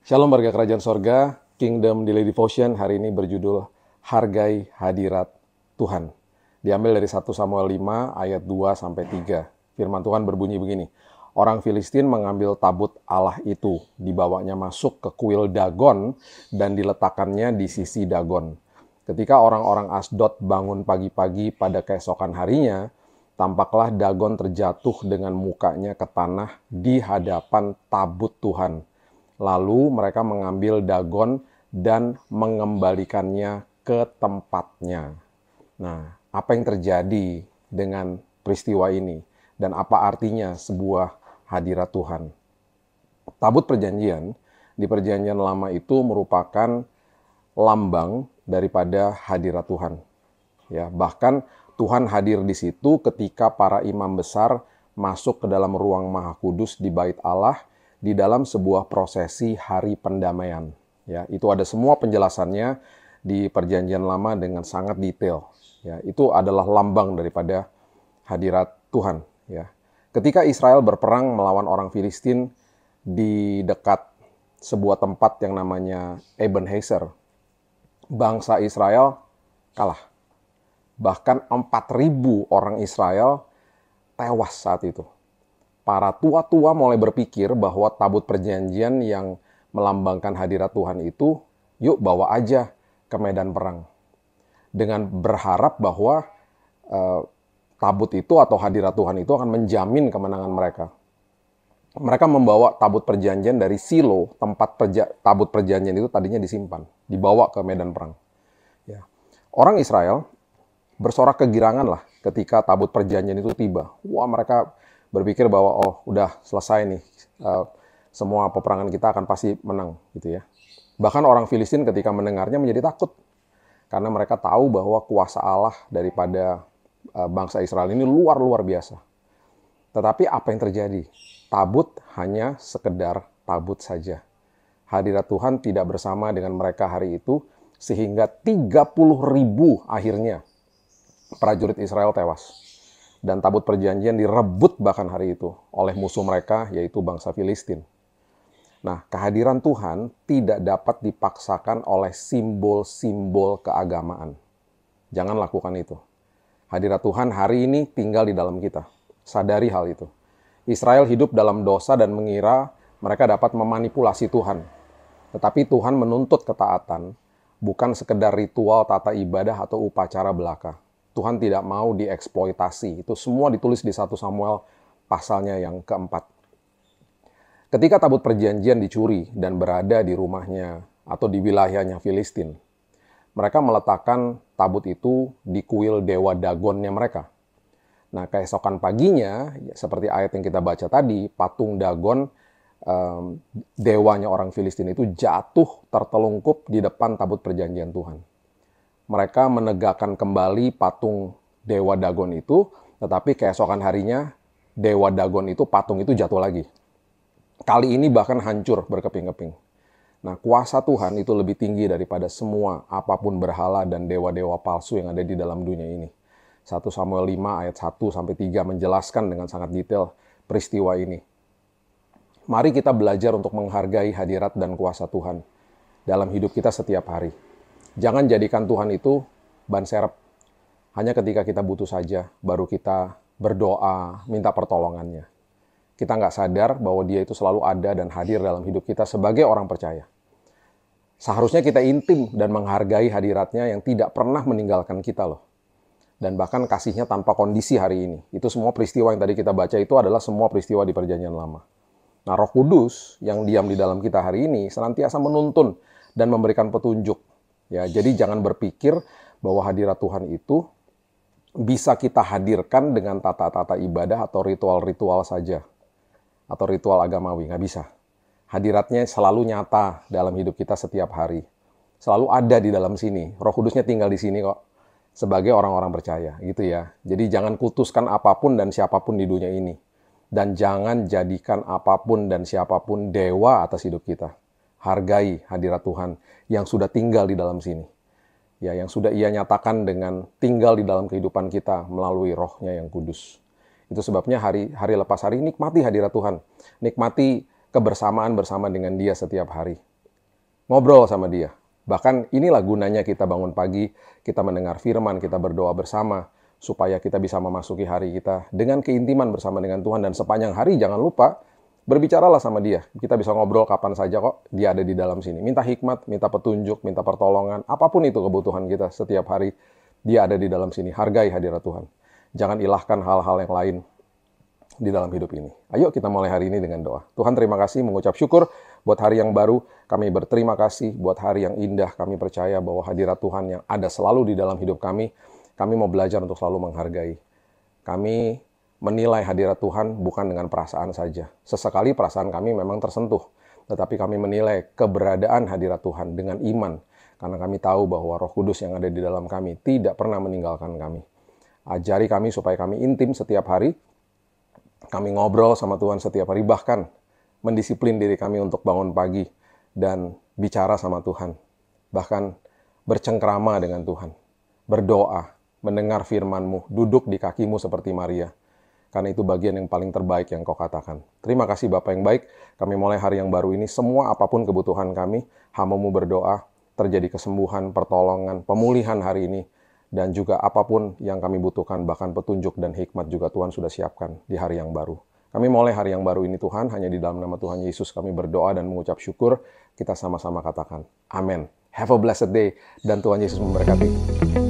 Shalom warga kerajaan sorga, Kingdom Daily Devotion hari ini berjudul Hargai Hadirat Tuhan. Diambil dari 1 Samuel 5 ayat 2-3. Firman Tuhan berbunyi begini. Orang Filistin mengambil tabut Allah itu, dibawanya masuk ke kuil Dagon dan diletakkannya di sisi Dagon. Ketika orang-orang Asdod bangun pagi-pagi pada keesokan harinya, tampaklah Dagon terjatuh dengan mukanya ke tanah di hadapan tabut Tuhan. Lalu mereka mengambil Dagon dan mengembalikannya ke tempatnya. Nah, apa yang terjadi dengan peristiwa ini? Dan apa artinya sebuah hadirat Tuhan? Tabut perjanjian di perjanjian lama itu merupakan lambang daripada hadirat Tuhan. Ya, bahkan Tuhan hadir di situ ketika para imam besar masuk ke dalam ruang Maha Kudus di Bait Allah di dalam sebuah prosesi hari pendamaian. Ya, itu ada semua penjelasannya di Perjanjian Lama dengan sangat detail. Ya, itu adalah lambang daripada hadirat Tuhan. Ya, ketika Israel berperang melawan orang Filistin di dekat sebuah tempat yang namanya Ebenezer, bangsa Israel kalah. Bahkan 4.000 orang Israel tewas saat itu. Para tua-tua mulai berpikir bahwa tabut perjanjian yang melambangkan hadirat Tuhan itu, yuk bawa aja ke medan perang. Dengan berharap bahwa tabut itu atau hadirat Tuhan itu akan menjamin kemenangan mereka. Mereka membawa tabut perjanjian dari Silo, tempat tabut perjanjian itu tadinya disimpan, dibawa ke medan perang. Ya. Orang Israel bersorak kegirangan lah ketika tabut perjanjian itu tiba. Wah, mereka berpikir bahwa oh udah selesai nih, semua peperangan kita akan pasti menang gitu ya. Bahkan orang Filistin ketika mendengarnya menjadi takut karena mereka tahu bahwa kuasa Allah daripada bangsa Israel ini luar biasa. Tetapi apa yang terjadi? Tabut hanya sekedar tabut saja. Hadirat Tuhan tidak bersama dengan mereka hari itu sehingga 30.000 akhirnya prajurit Israel tewas. Dan tabut perjanjian direbut bahkan hari itu oleh musuh mereka, yaitu bangsa Filistin. Nah, kehadiran Tuhan tidak dapat dipaksakan oleh simbol-simbol keagamaan. Jangan lakukan itu. Hadirat Tuhan hari ini tinggal di dalam kita. Sadari hal itu. Israel hidup dalam dosa dan mengira mereka dapat memanipulasi Tuhan. Tetapi Tuhan menuntut ketaatan, bukan sekedar ritual tata ibadah atau upacara belaka. Tuhan tidak mau dieksploitasi. Itu semua ditulis di 1 Samuel pasalnya yang keempat. Ketika tabut perjanjian dicuri dan berada di rumahnya atau di wilayahnya Filistin, mereka meletakkan tabut itu di kuil dewa Dagonnya mereka. Nah, keesokan paginya, seperti ayat yang kita baca tadi, patung Dagon, dewanya orang Filistin itu jatuh tertelungkup di depan tabut perjanjian Tuhan. Mereka menegakkan kembali patung Dewa Dagon itu, tetapi keesokan harinya Dewa Dagon itu, patung itu jatuh lagi. Kali ini bahkan hancur berkeping-keping. Nah, kuasa Tuhan itu lebih tinggi daripada semua apapun berhala dan dewa-dewa palsu yang ada di dalam dunia ini. 1 Samuel 5 ayat 1-3 menjelaskan dengan sangat detail peristiwa ini. Mari kita belajar untuk menghargai hadirat dan kuasa Tuhan dalam hidup kita setiap hari. Jangan jadikan Tuhan itu ban serep. Hanya ketika kita butuh saja, baru kita berdoa, minta pertolongannya. Kita nggak sadar bahwa dia itu selalu ada dan hadir dalam hidup kita sebagai orang percaya. Seharusnya kita intim dan menghargai hadiratnya yang tidak pernah meninggalkan kita loh. Dan bahkan kasihnya tanpa kondisi hari ini. Itu semua peristiwa yang tadi kita baca itu adalah semua peristiwa di Perjanjian Lama. Nah, Roh Kudus yang diam di dalam kita hari ini senantiasa menuntun dan memberikan petunjuk. Ya, jadi jangan berpikir bahwa hadirat Tuhan itu bisa kita hadirkan dengan tata-tata ibadah atau ritual-ritual saja. Atau ritual agamawi, nggak bisa. Hadiratnya selalu nyata dalam hidup kita setiap hari. Selalu ada di dalam sini. Roh Kudusnya tinggal di sini kok. Sebagai orang-orang percaya, gitu ya. Jadi jangan kutuskan apapun dan siapapun di dunia ini. Dan jangan jadikan apapun dan siapapun dewa atas hidup kita. Hargai hadirat Tuhan yang sudah tinggal di dalam sini. Ya, yang sudah Ia nyatakan dengan tinggal di dalam kehidupan kita melalui Roh-Nya yang kudus. Itu sebabnya hari lepas hari nikmati hadirat Tuhan. Nikmati kebersamaan bersama dengan Dia setiap hari. ngobrol sama dia. Bahkan inilah gunanya kita bangun pagi, kita mendengar firman, kita berdoa bersama, supaya kita bisa memasuki hari kita dengan keintiman bersama dengan Tuhan. Dan sepanjang hari jangan lupa, berbicaralah sama dia. Kita bisa ngobrol kapan saja kok, dia ada di dalam sini. Minta hikmat, minta petunjuk, minta pertolongan, apapun itu kebutuhan kita setiap hari, dia ada di dalam sini. Hargai hadirat Tuhan. Jangan ilahkan hal-hal yang lain di dalam hidup ini. Ayo kita mulai hari ini dengan doa. Tuhan, terima kasih, mengucap syukur buat hari yang baru. Kami berterima kasih buat hari yang indah. Kami percaya bahwa hadirat Tuhan yang ada selalu di dalam hidup kami. Kami mau belajar untuk selalu menghargai. Kami menilai hadirat Tuhan bukan dengan perasaan saja. Sesekali perasaan kami memang tersentuh. Tetapi kami menilai keberadaan hadirat Tuhan dengan iman. Karena kami tahu bahwa Roh Kudus yang ada di dalam kami tidak pernah meninggalkan kami. Ajari kami supaya kami intim setiap hari. Kami ngobrol sama Tuhan setiap hari. Bahkan mendisiplin diri kami untuk bangun pagi dan bicara sama Tuhan. Bahkan bercengkrama dengan Tuhan. Berdoa, mendengar firman-Mu, duduk di kakimu seperti Maria. Karena itu bagian yang paling terbaik yang Kau katakan. Terima kasih Bapa yang baik. Kami mulai hari yang baru ini. Semua apapun kebutuhan kami, hamba-Mu berdoa, terjadi kesembuhan, pertolongan, pemulihan hari ini. Dan juga apapun yang kami butuhkan, bahkan petunjuk dan hikmat juga Tuhan sudah siapkan di hari yang baru. Kami mulai hari yang baru ini Tuhan, hanya di dalam nama Tuhan Yesus kami berdoa dan mengucap syukur. Kita sama-sama katakan, amin. Have a blessed day, dan Tuhan Yesus memberkati.